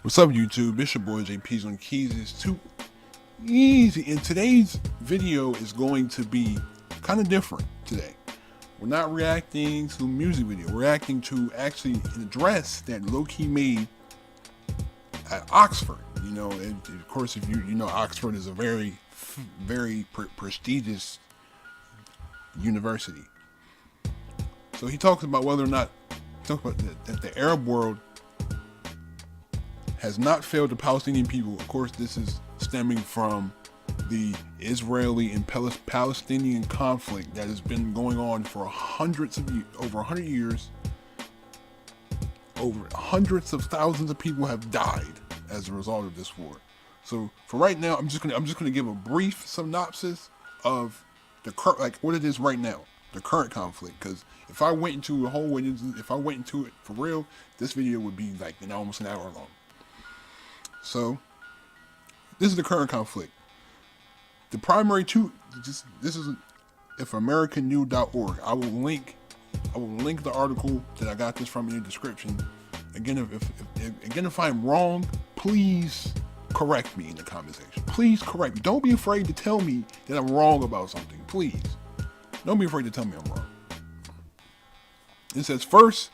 What's up, YouTube? It's your boy JP's on Keys. It's too easy. And today's video is going to be kind of different today. We're not reacting to a music video. We're reacting to actually an address that Lowkey made at Oxford. You know, and of course, if you know, Oxford is a very prestigious university. So he talks about whether or not, that the Arab world has not failed the Palestinian people. Of course, this is stemming from the Israeli and Palestinian conflict that has been going on for over 100 years. Over hundreds of thousands of people have died as a result of this war. So for right now, I'm just gonna give a brief synopsis of the current, what it is right now, the current conflict. Because if I went into it for real, this video would be like almost an hour long. So, this is the current conflict. The primary this is ifamericanknew.org. I will link the article that I got this from in the description. Again, if I'm wrong, please correct me in the comment section. Please correct me. Don't be afraid to tell me that I'm wrong about something. Please. Don't be afraid to tell me I'm wrong. It says, first,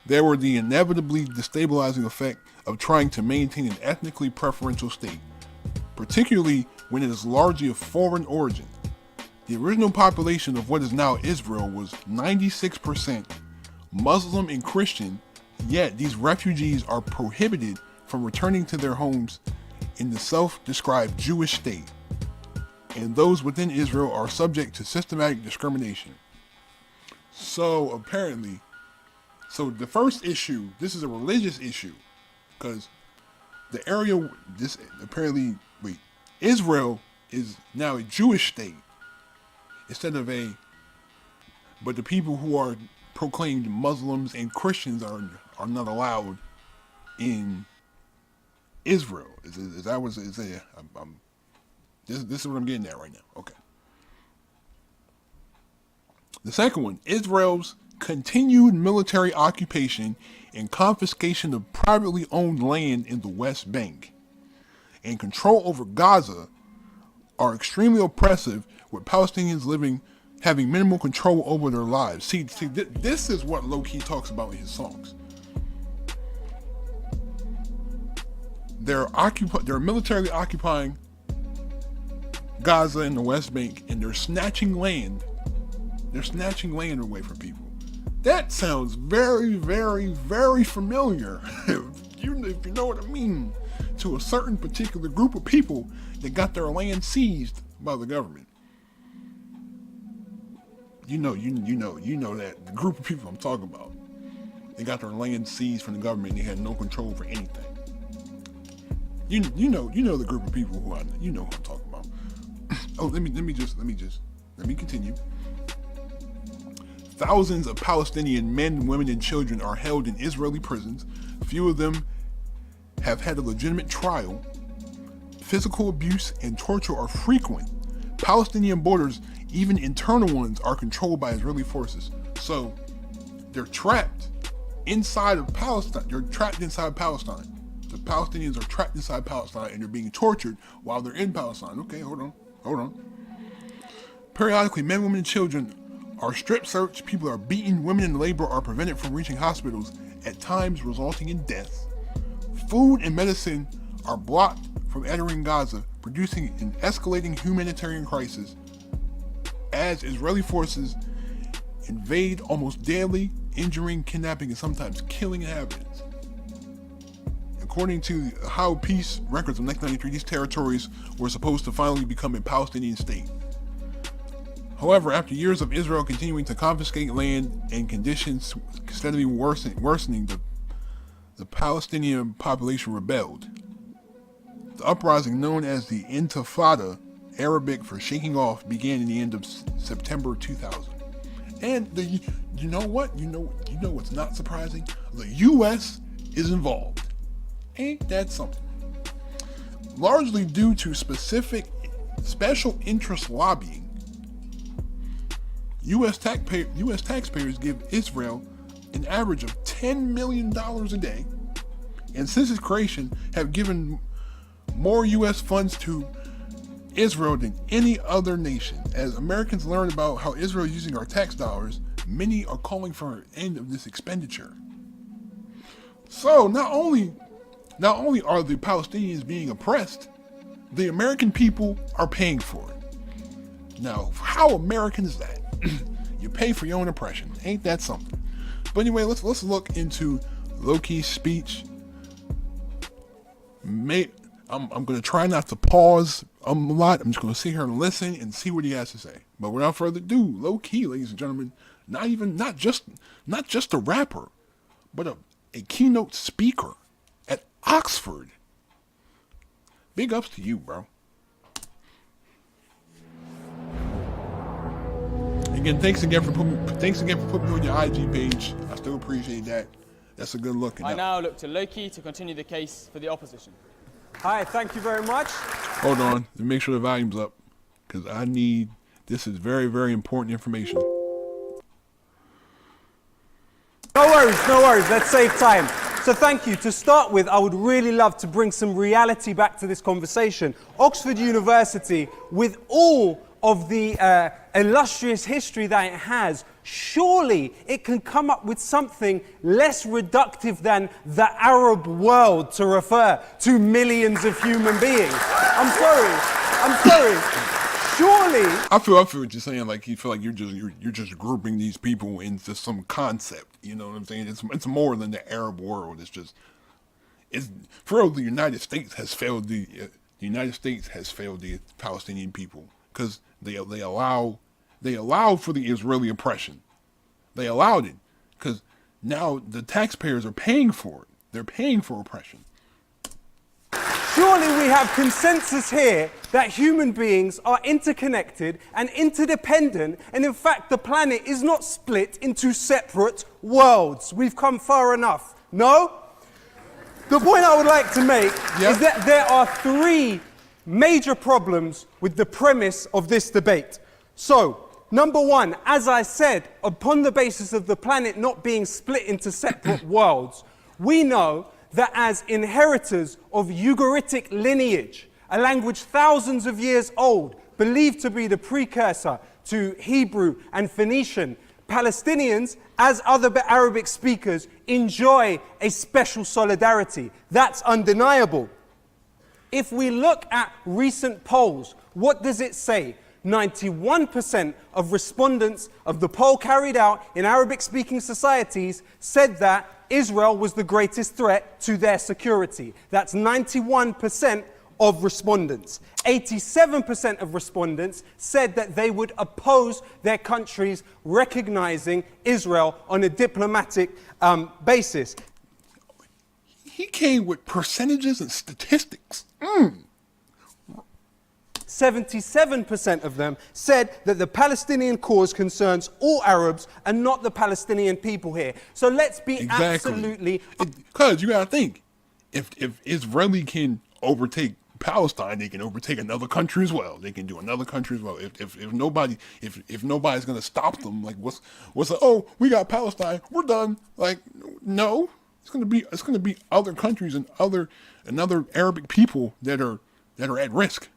there were the inevitably destabilizing effect of trying to maintain an ethnically preferential state, particularly when it is largely of foreign origin. The original population of what is now Israel was 96% Muslim and Christian, yet these refugees are prohibited from returning to their homes in the self-described Jewish state, and those within Israel are subject to systematic discrimination. So apparently, the first issue, this is a religious issue, because the area, Israel is now a Jewish state but the people who are proclaimed Muslims and Christians are not allowed in Israel. This is what I'm getting at right now. Okay. The second one, Israel's continued military occupation and confiscation of privately owned land in the West Bank and control over Gaza are extremely oppressive, with Palestinians having minimal control over their lives. See, this is what Lowkey talks about in his songs. They're militarily occupying Gaza and the West Bank, and they're snatching land. They're snatching land away from people. That sounds very, very, very familiar, if you know what I mean, to a certain particular group of people that got their land seized by the government. You know that the group of people I'm talking about. They got their land seized from the government. They had no control over anything. You know the group of people who who I'm talking about. Oh, let me continue. Thousands of Palestinian men, women, and children are held in Israeli prisons. Few of them have had a legitimate trial. Physical abuse and torture are frequent. Palestinian borders, even internal ones, are controlled by Israeli forces. So they're trapped inside of Palestine. They're trapped inside Palestine. The Palestinians are trapped inside Palestine, and they're being tortured while they're in Palestine. Okay, hold on. Periodically, men, women, and children are strip searched, people are beaten, women in labor are prevented from reaching hospitals, at times resulting in deaths. Food and medicine are blocked from entering Gaza, producing an escalating humanitarian crisis as Israeli forces invade almost daily, injuring, kidnapping, and sometimes killing inhabitants. According to How Peace records of 1993, these territories were supposed to finally become a Palestinian state. However, after years of Israel continuing to confiscate land and conditions steadily worsening, the Palestinian population rebelled. The uprising, known as the Intifada, Arabic for shaking off, began in the end of September 2000. And you know what's not surprising? The U.S. is involved. Ain't that something? Largely due to special interest lobbying, U.S. taxpayers give Israel an average of $10 million a day and since its creation have given more U.S. funds to Israel than any other nation. As Americans learn about how Israel is using our tax dollars, many are calling for an end of this expenditure. So not only are the Palestinians being oppressed, the American people are paying for it. Now, how American is that? You pay for your own oppression. Ain't that something? But anyway, let's look into Lowkey's speech. I'm going to try not to pause a lot. I'm just going to sit here and listen and see what he has to say. But without further ado, Lowkey, ladies and gentlemen, not just a rapper, but a keynote speaker at Oxford. Big ups to you, bro. Again, thanks again for putting me on your IG page. I still appreciate that. That's a good look. I now look to Lowkey to continue the case for the opposition. Hi, thank you very much. Hold on, make sure the volume's up, because this is very, very important information. No worries, let's save time. So thank you. To start with, I would really love to bring some reality back to this conversation. Oxford University, with all of the illustrious history that it has, surely it can come up with something less reductive than the Arab world to refer to millions of human beings. I'm sorry. Surely. I feel what you're saying. Like you feel like you're just grouping these people into some concept. You know what I'm saying? It's more than the Arab world. It's for real. The United States has failed the Palestinian people because they allowed for the Israeli oppression. They allowed it because now the taxpayers are paying for it. They're paying for oppression. Surely we have consensus here that human beings are interconnected and interdependent, and in fact the planet is not split into separate worlds. We've come far enough. No? The point I would like to make is that there are three major problems with the premise of this debate. So, number one, as I said, upon the basis of the planet not being split into separate worlds, we know that as inheritors of Ugaritic lineage, a language thousands of years old, believed to be the precursor to Hebrew and Phoenician, Palestinians, as other Arabic speakers, enjoy a special solidarity. That's undeniable. If we look at recent polls, what does it say? 91% of respondents of the poll carried out in Arabic-speaking societies said that Israel was the greatest threat to their security. That's 91% of respondents. 87% of respondents said that they would oppose their countries recognizing Israel on a diplomatic basis. He came with percentages and statistics. 77% of them said that the Palestinian cause concerns all Arabs and not the Palestinian people here. So let's be absolutely... Because you gotta think, if Israeli can overtake Palestine, they can overtake another country as well. They can do another country as well. If nobody's gonna stop them, like what's oh, we got Palestine, we're done. Like, no. It's gonna be other countries and other Arabic people that are at risk.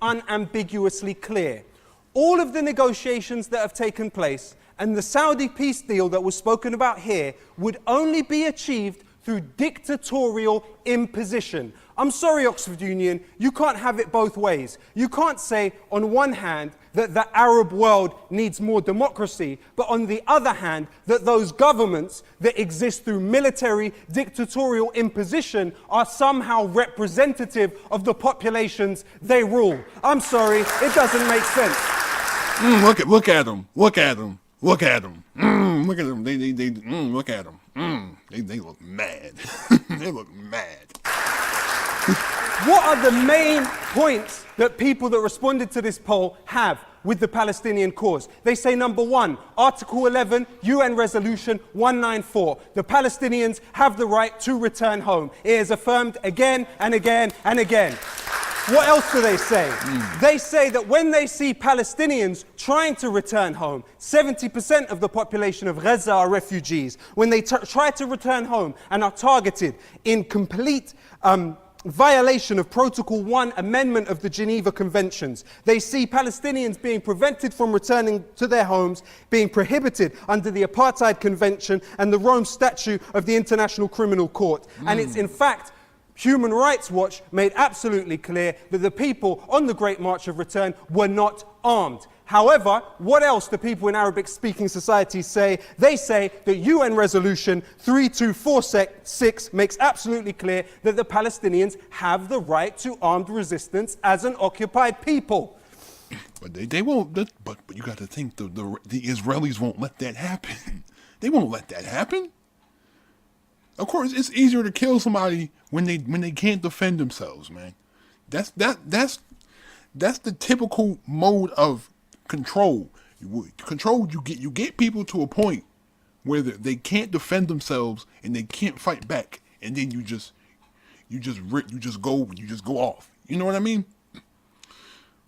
Unambiguously clear. All of the negotiations that have taken place and the Saudi peace deal that was spoken about here would only be achieved through dictatorial imposition. I'm sorry, Oxford Union, you can't have it both ways. You can't say, on one hand, that the Arab world needs more democracy, but on the other hand, that those governments that exist through military dictatorial imposition are somehow representative of the populations they rule. I'm sorry, it doesn't make sense. Look at them. Look at them. Look at them. Look at them. Look at them. They look mad. They look mad. What are the main points that people that responded to this poll have with the Palestinian cause? They say, number one, Article 11, UN Resolution 194. The Palestinians have the right to return home. It is affirmed again and again and again. What else do they say? They say that when they see Palestinians trying to return home, 70% of the population of Gaza are refugees. When they try to return home and are targeted in complete violation of Protocol 1 amendment of the Geneva Conventions, they see Palestinians being prevented from returning to their homes, being prohibited under the Apartheid Convention and the Rome Statute of the International Criminal Court. And it's in fact Human Rights Watch made absolutely clear that the people on the Great March of Return were not armed. However, what else do people in Arabic-speaking societies say? They say that UN Resolution 3246 makes absolutely clear that the Palestinians have the right to armed resistance as an occupied people. But they won't. But you got to think the Israelis won't let that happen. They won't let that happen. Of course, it's easier to kill somebody when they can't defend themselves, man. That's the typical mode of control. You get people to a point where they can't defend themselves and they can't fight back, and then you just go off. You know what I mean?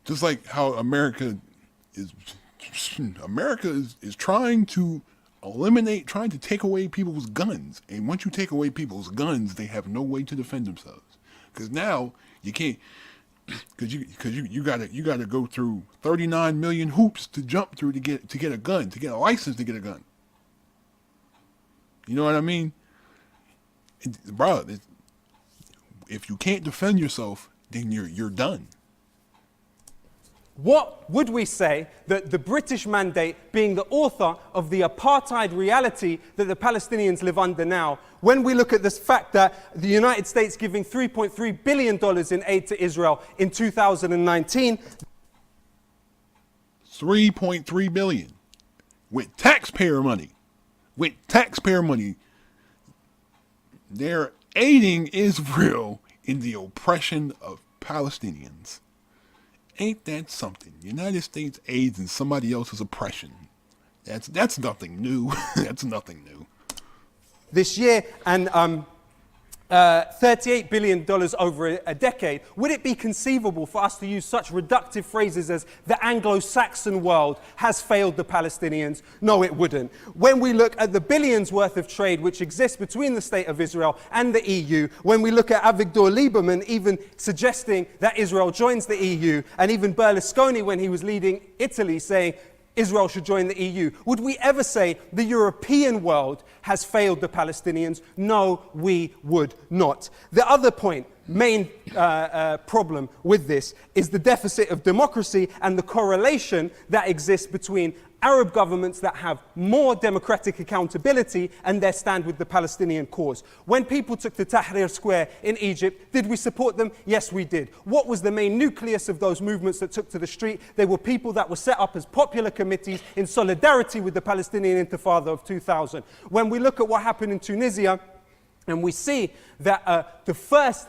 Just like how America is trying to trying to take away people's guns. And once you take away people's guns, they have no way to defend themselves. Because now you can't, because you gotta go through 39 million hoops to jump through to get a gun, to get a license to get a gun. You know what I mean? Bro, if you can't defend yourself, then you're done. What would we say that the British mandate, being the author of the apartheid reality that the Palestinians live under now, when we look at this fact that the United States giving $3.3 billion in aid to Israel in 2019. $3.3 billion with taxpayer money. With taxpayer money. They're aiding Israel in the oppression of Palestinians. Ain't that something? United States aids in somebody else's oppression. That's nothing new. That's nothing new. This year, and $38 billion over a decade, would it be conceivable for us to use such reductive phrases as the Anglo-Saxon world has failed the Palestinians? No, it wouldn't. When we look at the billions worth of trade which exists between the State of Israel and the EU, when we look at Avigdor Lieberman even suggesting that Israel joins the EU, and even Berlusconi when he was leading Italy saying Israel should join the EU. Would we ever say the European world has failed the Palestinians? No, we would not. The other main problem with this is the deficit of democracy and the correlation that exists between Arab governments that have more democratic accountability and their stand with the Palestinian cause. When people took to Tahrir Square in Egypt, did we support them? Yes, we did. What was the main nucleus of those movements that took to the street? They were people that were set up as popular committees in solidarity with the Palestinian Intifada of 2000. When we look at what happened in Tunisia, and we see that the first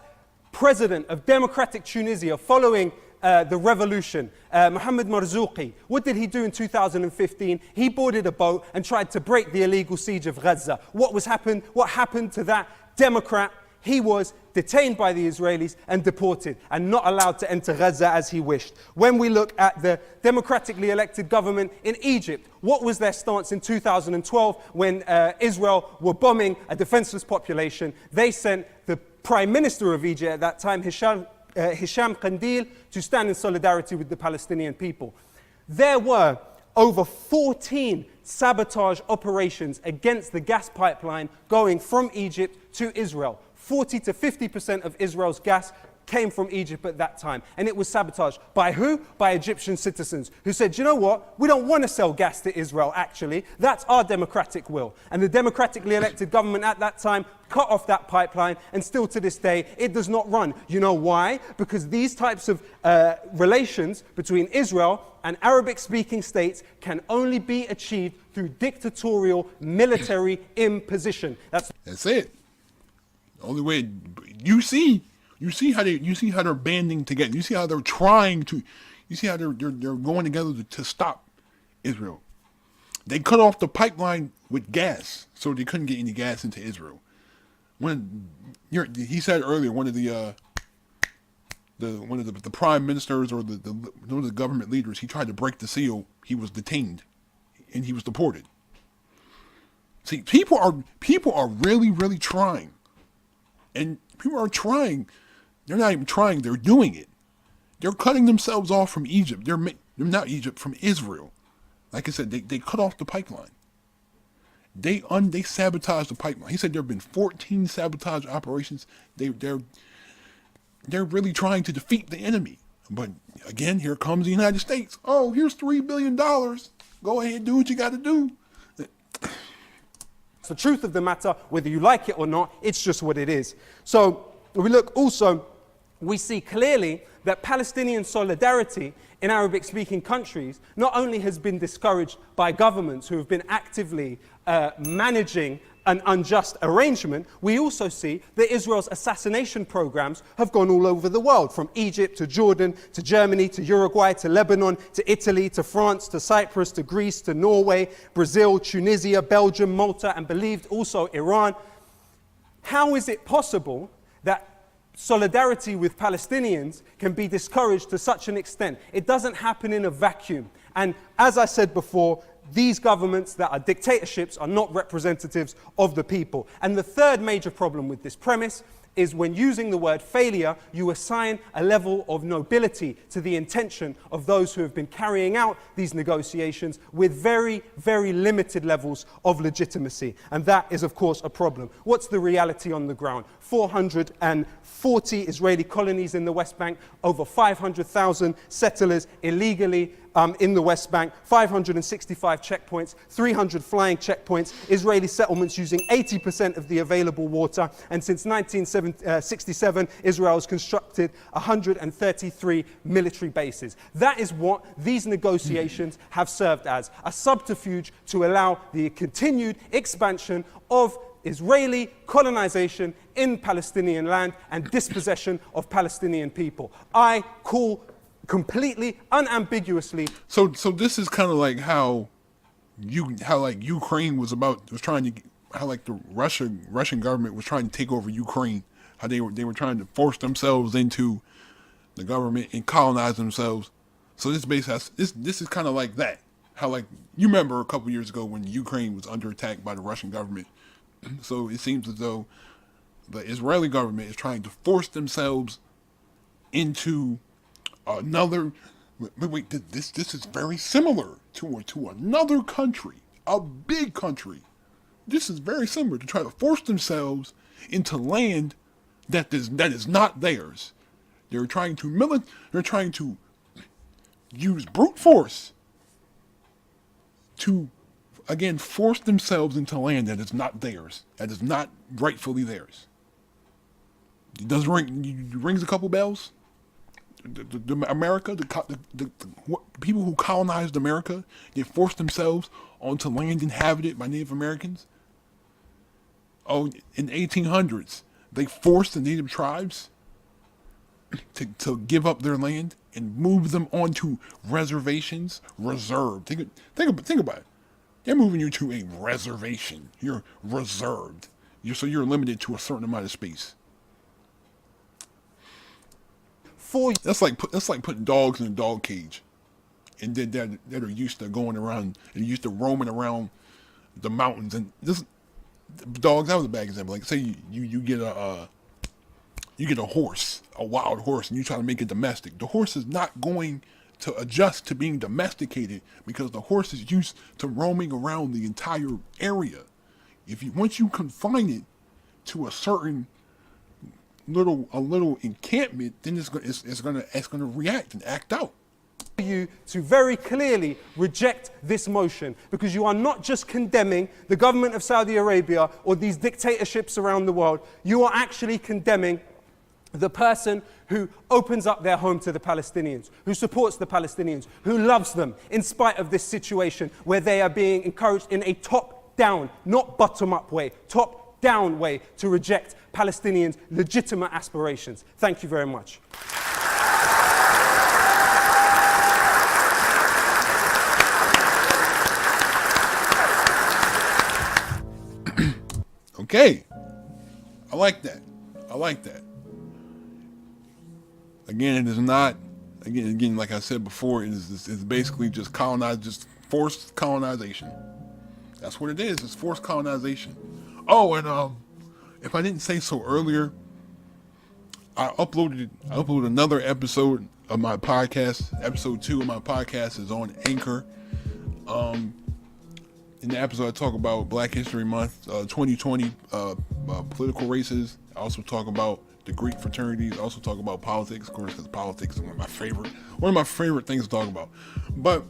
president of democratic Tunisia following the revolution, Mohamed Marzouki, what did he do in 2015? He boarded a boat and tried to break the illegal siege of Gaza. What happened to that Democrat? He was detained by the Israelis and deported and not allowed to enter Gaza as he wished. When we look at the democratically elected government in Egypt, what was their stance in 2012 when Israel were bombing a defenseless population? They sent the Prime Minister of Egypt at that time, Hisham Kandil, to stand in solidarity with the Palestinian people. There were over 14 sabotage operations against the gas pipeline going from Egypt to Israel. 40 to 50% of Israel's gas came from Egypt at that time. And it was sabotaged. By who? By Egyptian citizens who said, you know what? We don't want to sell gas to Israel, actually. That's our democratic will. And the democratically elected government at that time cut off that pipeline, and still to this day, it does not run. You know why? Because these types of relations between Israel and Arabic-speaking states can only be achieved through dictatorial military imposition. That's it. The only way you see how they're banding together. You see how they're trying to. You see how they're going together to stop Israel. They cut off the pipeline with gas, so they couldn't get any gas into Israel. He said earlier, one of the one of the prime ministers or one of the government leaders, he tried to break the seal. He was detained, and he was deported. See, people are really, really trying, and people are trying. They're not even trying; they're doing it. They're cutting themselves off from Egypt. They're not Egypt, from Israel. Like I said, they cut off the pipeline. They sabotaged the pipeline. He said there have been 14 sabotage operations. They're really trying to defeat the enemy. But again, here comes the United States. Oh, here's $3 billion. Go ahead, do what you got to do. The truth of the matter, whether you like it or not, it's just what it is. So we look also, we see clearly that Palestinian solidarity in Arabic-speaking countries not only has been discouraged by governments who have been actively managing an unjust arrangement, we also see that Israel's assassination programs have gone all over the world, from Egypt to Jordan to Germany to Uruguay to Lebanon to Italy to France to Cyprus to Greece to Norway, Brazil, Tunisia, Belgium, Malta, and believed also Iran. How is it possible that solidarity with Palestinians can be discouraged to such an extent? It doesn't happen in a vacuum. And as I said before, these governments that are dictatorships are not representatives of the people. And the third major problem with this premise is when using the word failure, you assign a level of nobility to the intention of those who have been carrying out these negotiations with very, very limited levels of legitimacy. And that is, of course, a problem. What's the reality on the ground? 440 Israeli colonies in the West Bank, over 500,000 settlers illegally in the West Bank, 565 checkpoints, 300 flying checkpoints, Israeli settlements using 80% of the available water, and since 1967, Israel has constructed 133 military bases. That is what these negotiations have served as, a subterfuge to allow the continued expansion of Israeli colonization in Palestinian land and dispossession of Palestinian people. I call completely, unambiguously. So this is kind of like how Ukraine was trying to, how like the Russian government was trying to take over Ukraine. How they were trying to force themselves into the government and colonize themselves. So this is kind of like that. How, like, you remember a couple years ago when Ukraine was under attack by the Russian government. So it seems as though the Israeli government is trying to force themselves into another. Wait, this is very similar to another country, a big country. This is very similar, to try to force themselves into land that is not theirs. They're trying to use brute force to, again, force themselves into land that is not theirs, that is not rightfully theirs. It does rings a couple bells. America, the people who colonized America, they forced themselves onto land inhabited by Native Americans. Oh, in the 1800s, they forced the Native tribes to give up their land and move them onto reservations, reserved. Think about it. They're moving you to a reservation. You're reserved. So you're limited to a certain amount of space. That's like putting dogs in a dog cage, and then that are used to going around and used to roaming around the mountains. And this dogs, that was a bad example. Like, say you get a horse, a wild horse, and you try to make it domestic. The horse is not going to adjust to being domesticated because the horse is used to roaming around the entire area. Once you confine it to a certain little encampment, then it's gonna react and act out. You to very clearly reject this motion, because you are not just condemning the government of Saudi Arabia or these dictatorships around the world, you are actually condemning the person who opens up their home to the Palestinians, who supports the Palestinians, who loves them in spite of this situation where they are being encouraged in a top-down, not bottom-up way, top-down way to reject Palestinians' legitimate aspirations. Thank you very much. Okay. I like that. Again, it is not. Again, like I said before, it's basically just forced colonization. That's what it is. It's forced colonization. Oh, and if I didn't say so earlier, I uploaded another episode of my podcast. Episode 2 of my podcast is on Anchor. In the episode, I talk about Black History Month, 2020, political races. I also talk about the Greek fraternities. I also talk about politics, of course, because politics is one of my favorite things to talk about. But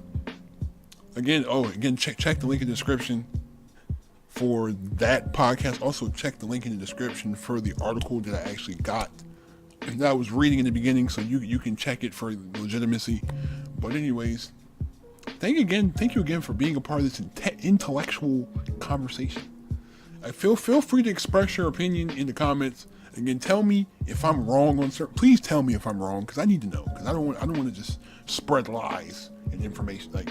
again, check the link in the description for that podcast. Also, check the link in the description for the article that I actually got that I was reading in the beginning, so you can check it for legitimacy. But anyways, thank you again for being a part of this intellectual conversation. Feel free to express your opinion in the comments. Again, tell me if I'm wrong on certain. Please tell me if I'm wrong, because I need to know. Because I don't want to just spread lies and information. Like,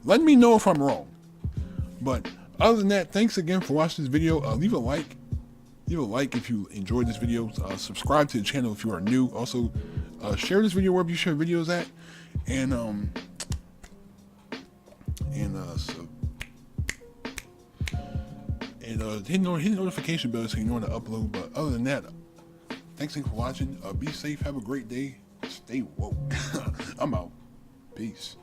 let me know if I'm wrong. But other than that, thanks again for watching this video. Leave a like if you enjoyed this video. Subscribe to the channel if you are new. Also, share this video wherever you share videos at, and hit the notification bell so you know when to upload. But other than that, thanks again for watching. Be safe. Have a great day. Stay woke. I'm out. Peace.